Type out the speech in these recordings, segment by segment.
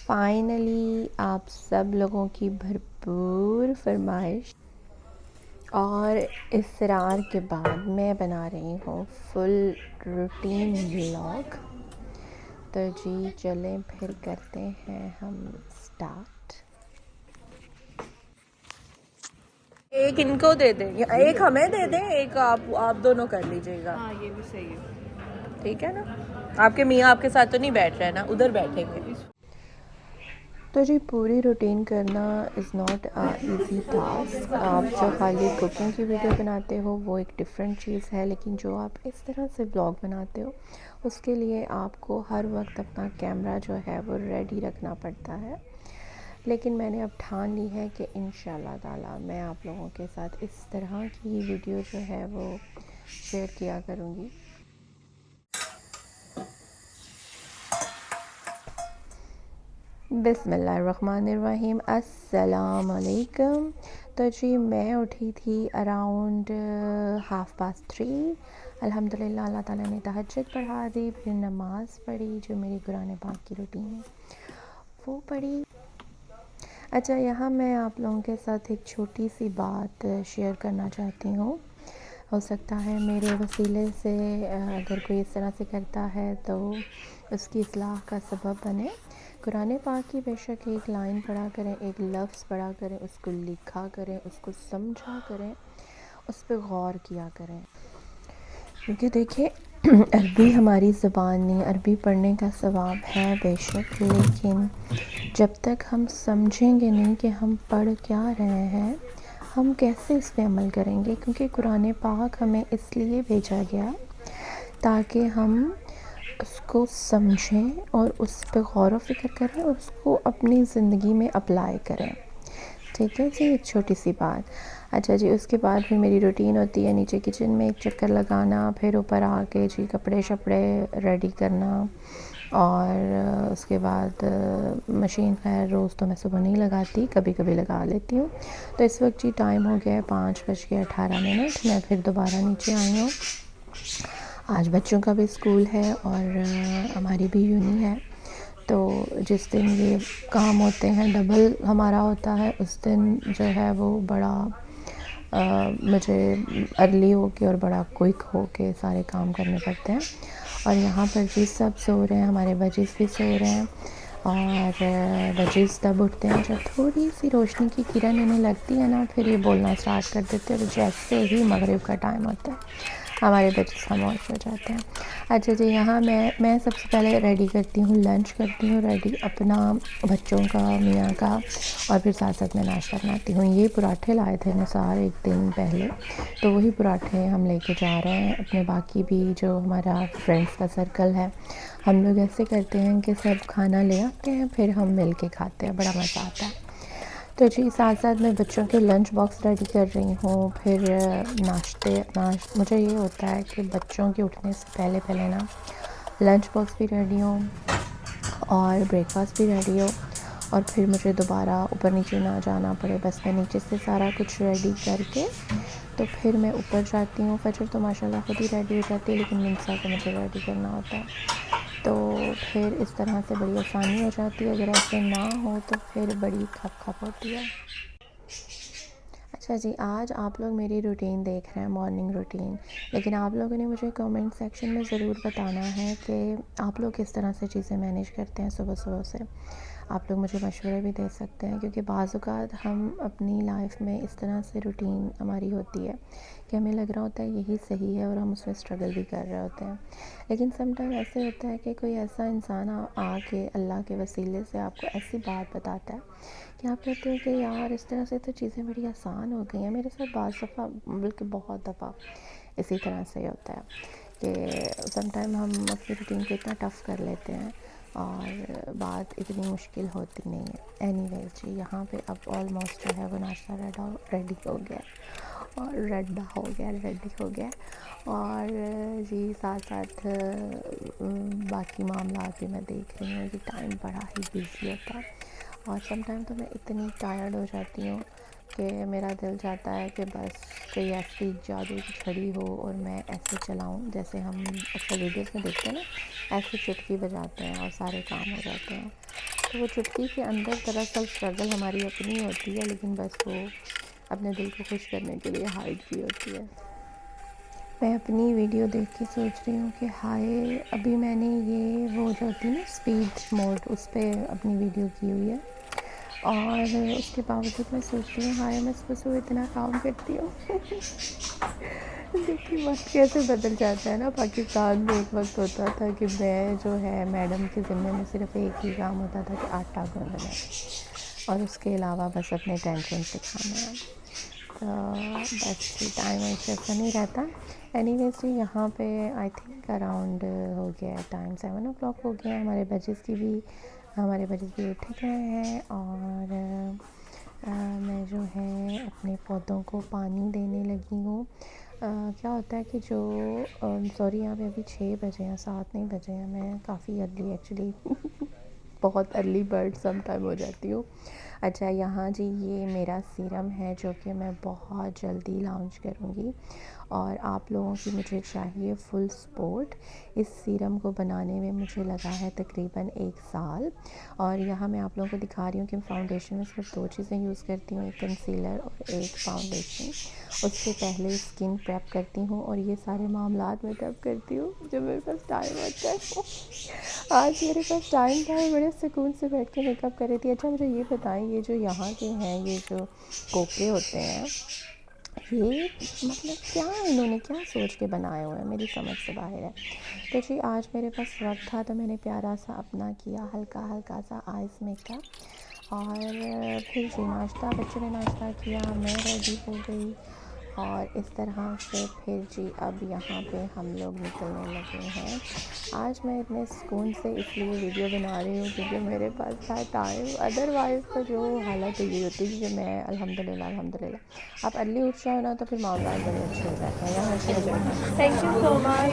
Finally आप सब लोगों की भरपूर फरमाइश और इसरार के बाद मैं बना रही हूँ फुल रूटीन व्लॉग। तो जी चलें फिर करते हैं हम स्टार्ट। एक इनको दे दें या एक हमें दे दें, एक आप दोनों कर लीजिएगा। हाँ ये भी सही है। ठीक है ना? आपके मियाँ आपके साथ तो नहीं बैठ रहे हैं ना, उधर बैठेंगे। तो जी पूरी रूटीन करना इज़ नॉट इजी टास्क। आप जो खाली कुकिंग की वीडियो बनाते हो वो एक डिफरेंट चीज़ है, लेकिन जो आप इस तरह से ब्लॉग बनाते हो उसके लिए आपको हर वक्त अपना कैमरा जो है वो रेडी रखना पड़ता है। लेकिन मैंने अब ठान ली है कि इंशाल्लाह ताला मैं आप लोगों के साथ इस तरह की वीडियो जो है वो शेयर किया करूँगी। बिस्मिल्लाहिर्रहमानिर्रहीम, अस्सलाम वालेकुम। तो जी मैं उठी थी अराउंड 3:30। अल्हम्दुलिल्लाह अल्लाह ताला ने तहज्जुद पढ़ा दी, फिर नमाज़ पढ़ी जो मेरी कुरान पाक की रूटीन है वो पढ़ी। अच्छा, यहाँ मैं आप लोगों के साथ एक छोटी सी बात शेयर करना चाहती हूँ। हो सकता है मेरे वसीले से अगर कोई इस तरह से करता है तो उसकी इस्लाह का सबब बने। कुरान पाक की बेशक एक लाइन पढ़ा करें, एक लफ्ज़ पढ़ा करें, उसको लिखा करें, उसको समझा करें, उस पर गौर किया करें। क्योंकि देखिए अरबी हमारी ज़बान नहीं, अरबी पढ़ने का सवाब है बेशक, लेकिन जब तक हम समझेंगे नहीं कि हम पढ़ क्या रहे हैं, हम कैसे इस पे अमल करेंगे। क्योंकि कुरान पाक हमें इसलिए भेजा गया ताकि हम उसको समझें और उस पे गौर व फ़िक्र करें और उसको अपनी ज़िंदगी में अप्लाई करें। ठीक है जी, एक छोटी सी बात। अच्छा जी, उसके बाद फिर मेरी रूटीन होती है नीचे किचन में एक चक्कर लगाना, फिर ऊपर आके जी कपड़े शपड़े रेडी करना, और उसके बाद मशीन खैर रोज़ तो मैं सुबह नहीं लगाती, कभी कभी लगा लेती हूँ। तो इस वक्त जी टाइम हो गया है 5:18। मैं फिर दोबारा नीचे आई हूँ। आज बच्चों का भी स्कूल है और हमारी भी यूनी है, तो जिस दिन ये काम होते हैं डबल हमारा होता है, उस दिन जो है वो बड़ा मुझे अर्ली होके और बड़ा क्विक होके सारे काम करने पड़ते हैं। और यहाँ पर जी सब सो रहे हैं, हमारे बजीज़ भी सो रहे हैं, और बजीज़ तब उठते हैं जब थोड़ी सी रोशनी की किरण इन्हें लगती है ना, फिर ये बोलना स्टार्ट कर देते हैं। तो जैसे ही मगरिब का टाइम होता है हमारे बच्चे खामोश हो जाते हैं। अच्छा जी, यहाँ मैं सबसे पहले रेडी करती हूँ, लंच करती हूँ रेडी अपना, बच्चों का, मियाँ का, और फिर साथ साथ मैं नाश्ता बनाती हूँ। ये पराठे लाए थे निसार एक दिन पहले, तो वही पराठे हम लेके जा रहे हैं अपने। बाकी भी जो हमारा फ्रेंड्स का सर्कल है, हम लोग ऐसे करते हैं कि सब खाना ले आते हैं, फिर हम मिल के खाते हैं, बड़ा मज़ा आता है। तो जी साथ साथ मैं बच्चों के लंच बॉक्स रेडी कर रही हूँ। फिर मुझे ये होता है कि बच्चों के उठने से पहले पहले ना लंच बॉक्स भी रेडी हो और ब्रेकफास्ट भी रेडी हो, और फिर मुझे दोबारा ऊपर नीचे ना जाना पड़े। बस मैं नीचे से सारा कुछ रेडी करके तो फिर मैं ऊपर जाती हूँ। फजर तो माशाल्लाह खुद ही रेडी हो जाती है, लेकिन मिनसा को मुझे रेडी करना होता है। तो फिर इस तरह से बड़ी आसानी हो जाती है। अगर ऐसे ना हो तो फिर बड़ी खप खप होती है। अच्छा जी, आज आप लोग मेरी रूटीन देख रहे हैं, मॉर्निंग रूटीन, लेकिन आप लोगों ने मुझे कमेंट सेक्शन में ज़रूर बताना है कि आप लोग किस तरह से चीज़ें मैनेज करते हैं सुबह सुबह से। आप लोग मुझे मशवरे भी दे सकते हैं, क्योंकि बाज़ औक़ात हम अपनी लाइफ में इस तरह से रूटीन हमारी होती है कि हमें लग रहा होता है यही सही है और हम उसमें स्ट्रगल भी कर रहे होते हैं। लेकिन सम टाइम ऐसे होता है कि कोई ऐसा इंसान आके अल्लाह के वसीले से आपको ऐसी बात बताता है कि आप कहते हो कि यार इस तरह से तो चीज़ें बड़ी आसान हो गई हैं। मेरे साथ बाज़ दफ़ा, बल्कि बहुत दफ़ा इसी तरह से होता है कि सम टाइम हम अपनी रूटीन को इतना टफ़ कर लेते हैं और बात इतनी मुश्किल होती नहीं है। एनीवेज़ जी, यहाँ पे अब ऑलमोस्ट जो है वो नाश्ता रेडी हो गया और जी साथ साथ बाकी मामला भी मैं देख रही हूँ कि टाइम बड़ा ही बिज़ी होता है। और सम टाइम तो मैं इतनी टायर्ड हो जाती हूँ कि मेरा दिल चाहता है कि बस कोई ऐसी जादू की छड़ी हो और मैं ऐसे चलाऊँ जैसे हम अक्सर वीडियोस में देखते हैं ना, ऐसे चुटकी बजाते हैं और सारे काम हो जाते हैं। तो वो चुटकी के अंदर दरअसल स्ट्रगल हमारी अपनी होती है, लेकिन बस वो अपने दिल को खुश करने के लिए हाइड की होती है। मैं अपनी वीडियो देख के सोच रही हूँ कि हाय, अभी मैंने ये वो जो होती है ना स्पीड मोड, उस पर अपनी वीडियो की हुई है और उसके बावजूद मैं सोचती हूँ हाय, मैं सुबह सुबह इतना काम करती हूँ। देखिए वक्त कैसे बदल जाता है ना। पाकिस्तान में एक वक्त होता था कि मैं जो है मैडम के ज़िम्मे में सिर्फ एक ही काम होता था कि आटा गूँधना है और उसके अलावा बस अपने टेंशन सिखाना है। तो बस टाइम ऐसा नहीं रहता। एनीवेज जी, यहाँ पे आई थिंक अराउंड हो गया है टाइम, 7 o'clock हो गया है। हमारे बच्चे भी उठ गए हैं और मैं जो है अपने पौधों को पानी देने लगी हूँ। क्या होता है कि जो सॉरी, यहाँ पे अभी 6 बजे हैं, 7 नहीं बजे हैं। मैं काफ़ी अर्ली एक्चुअली बहुत अर्ली बर्ड सम टाइम हो जाती हूँ। अच्छा, यहाँ जी ये मेरा सीरम है जो कि मैं बहुत जल्दी लॉन्च करूँगी और आप लोगों की मुझे चाहिए फुल सपोर्ट। इस सीरम को बनाने में मुझे लगा है तकरीबन 1 साल। और यहाँ मैं आप लोगों को दिखा रही हूँ कि फाउंडेशन में सिर्फ 2 चीज़ें यूज़ करती हूँ, एक कंसीलर और एक फाउंडेशन। उससे पहले स्किन प्रेप करती हूँ और ये सारे मामलात मैं तब करती हूँ जब मेरे पास टाइम होता है। आज मेरे पास टाइम था, मैं बड़े सुकून से बैठ के मेकअप कर रही थी। अच्छा, मुझे ये बताएं, ये जो यहाँ के हैं, ये जो कोपरे होते हैं, ये मतलब क्या इन्होंने क्या सोच के बनाए हुए हैं, मेरी समझ से बाहर है। तो जी आज मेरे पास वक्त था तो मैंने प्यारा सा अपना किया हल्का सा आइस मेकअप और फिर जी नाश्ता, बच्चों ने नाश्ता किया, मैं रेडी हो गई और इस तरह से फिर जी अब यहाँ पे हम लोग निकलने लगे हैं। आज मैं इतने सुकून से इसलिए वीडियो बना रही हूँ क्योंकि मेरे पास था टाइम। अदरवाइज़ तो जो हालत हुई होती है कि मैं अल्हम्दुलिल्लाह आप अर्ली उठ जाओ ना तो फिर मामला बड़े अच्छे हो जाते हैं। यहाँ से thank you so much.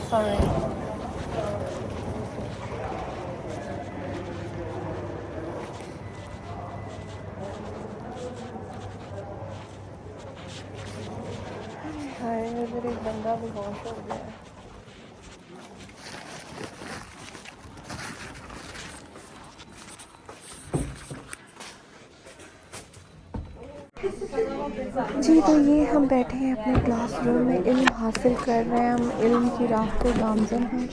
Sorry. Hi, इधर एक बंदा भी बहुत हो गया है। जी तो ये हम बैठे हैं अपने क्लासरूम में, इल्म हासिल कर रहे हैं। हम इल्म की राह पे गामज़न हैं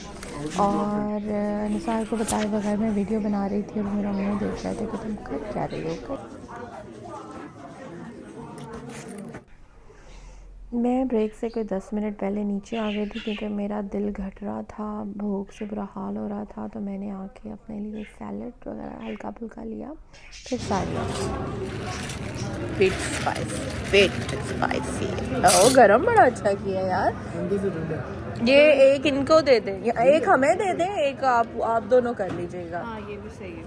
और निसार को बताए बगैर मैं वीडियो बना रही थी और मेरा मुंह देख रहे थे कि तुम कर क्या रही हो। मैं ब्रेक से कोई 10 मिनट पहले नीचे आ गई थी क्योंकि मेरा दिल घट रहा था, भूख से बुरा हाल हो रहा था। तो मैंने आके अपने लिए सैलड वगैरह हल्का फुल्का लिया, फिर सारी बिट स्पाइसी। ओ गरम बड़ा अच्छा किया यार। ये एक इनको दे दें, एक हमें दे दें, एक आप दोनों कर लीजिएगा। हाँ, ये भी सही है।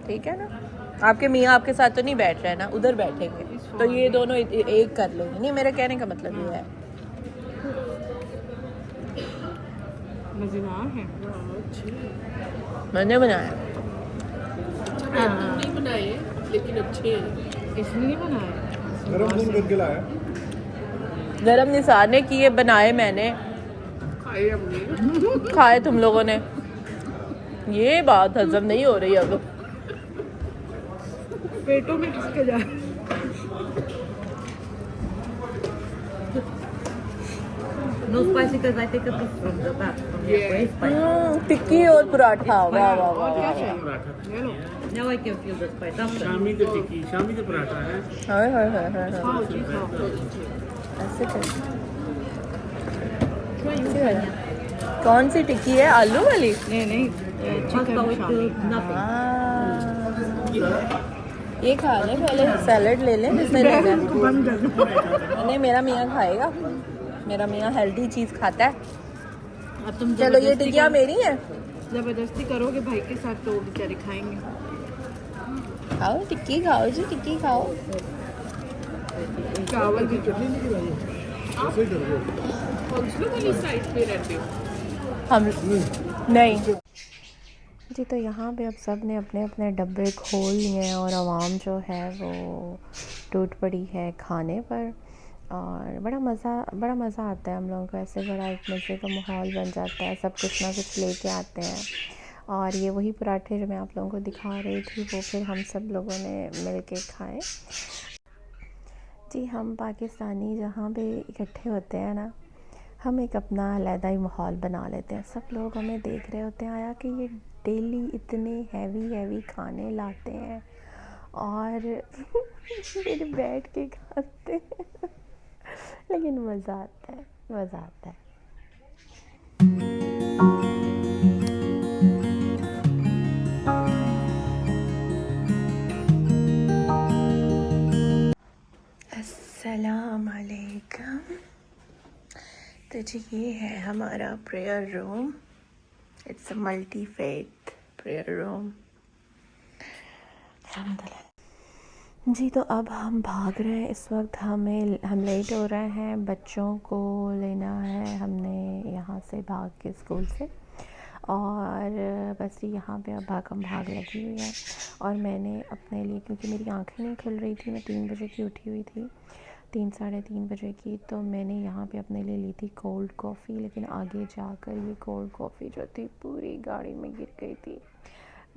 ठीक है ना। आपके मियाँ आपके साथ तो नहीं बैठ रहे हैं ना, उधर बैठेंगे तो ये दोनों एक कर लेंगे। नहीं, मेरे कहने का मतलब ये है। मज़ेदार है। मैंने बनाया। नहीं बनाए लेकिन अच्छे हैं। इसलिए बनाए। गरम खून करके लाया। गरम निसार ने किए, बनाए मैंने, खाए हमने। खाए तुम लोगों ने। ये बात हजम नहीं हो रही अब। पेटों में किसके जा। No spicy because I take a piece from the back. Very spicy. टिक्की और पराठा, वाह वाह वाह। क्या चाहिए? ये लो। Now I can feel the spice after. Shami तो टिक्की, शामी तो पराठा है। हाय हाय हाय हाय हाय। खाओ जी, खाओ। ऐसे कर। कौन सी टिक्की है, आलू वाली? नहीं, Pasta with nothing. ये खा ले पहले, सैलड ले ले, इसमें लेना है। बंद कर। नहीं, मेरा मियाँ खाएगा, मेरा मियाँ हेल्दी चीज़ खाता है। अब तुम चलो ये टिक्कियाँ मेरी हैं। जबरदस्ती करोगे भाई के साथ तो वो बेचारे खाएंगे। खाओ टिक्की, खाओ जी टिक्की खाओ। चावल भी चटनी नहीं खिलाई। ऐसे ही कर दो। काउंसलर वाली साइड पे रहते हो। हम नहीं जी। तो यहाँ पे अब सब ने अपने अपने डब्बे खोल लिए हैं और आवाम जो है वो टूट पड़ी है खाने पर। और बड़ा मज़ा आता है हम लोगों को, ऐसे बड़ा एक मज़े का माहौल बन जाता है, सब कुछ ना कुछ लेके आते हैं। और ये वही पराठे जो मैं आप लोगों को दिखा रही थी वो फिर हम सब लोगों ने मिल के खाए। जी, हम पाकिस्तानी जहाँ पे इकट्ठे होते हैं ना, हम एक अपना अलग ही माहौल बना लेते हैं। सब लोग हमें देख रहे होते हैं आया कि ये डेली इतने हैवी खाने लाते हैं और फिर बैठ के खाते हैं। लेकिन मज़ा आता है। अस्सलाम वालेकुम। तो जी ये है हमारा prayer room. It's a multi faith prayer room. अल्हम्दुलिल्लाह। जी तो अब हम भाग रहे हैं, इस वक्त हम लेट हो रहे हैं, बच्चों को लेना है हमने यहाँ से भाग के स्कूल से, और बस यहाँ पे अब भाग लगी हुई है। और मैंने अपने लिए, क्योंकि मेरी आंखें नहीं खुल रही थी, मैं 3 बजे की उठी हुई थी, 3 साढ़े 3 बजे की, तो मैंने यहाँ पे अपने लिए ली थी कोल्ड कॉफ़ी। लेकिन आगे जाकर ये कोल्ड कॉफ़ी जो थी पूरी गाड़ी में गिर गई थी।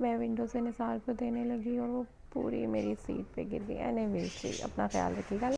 मैं विंडो से निसार को देने लगी और वो पूरी मेरी सीट पे गिर गई। एनीवेज जी, अपना ख्याल रखिएगा।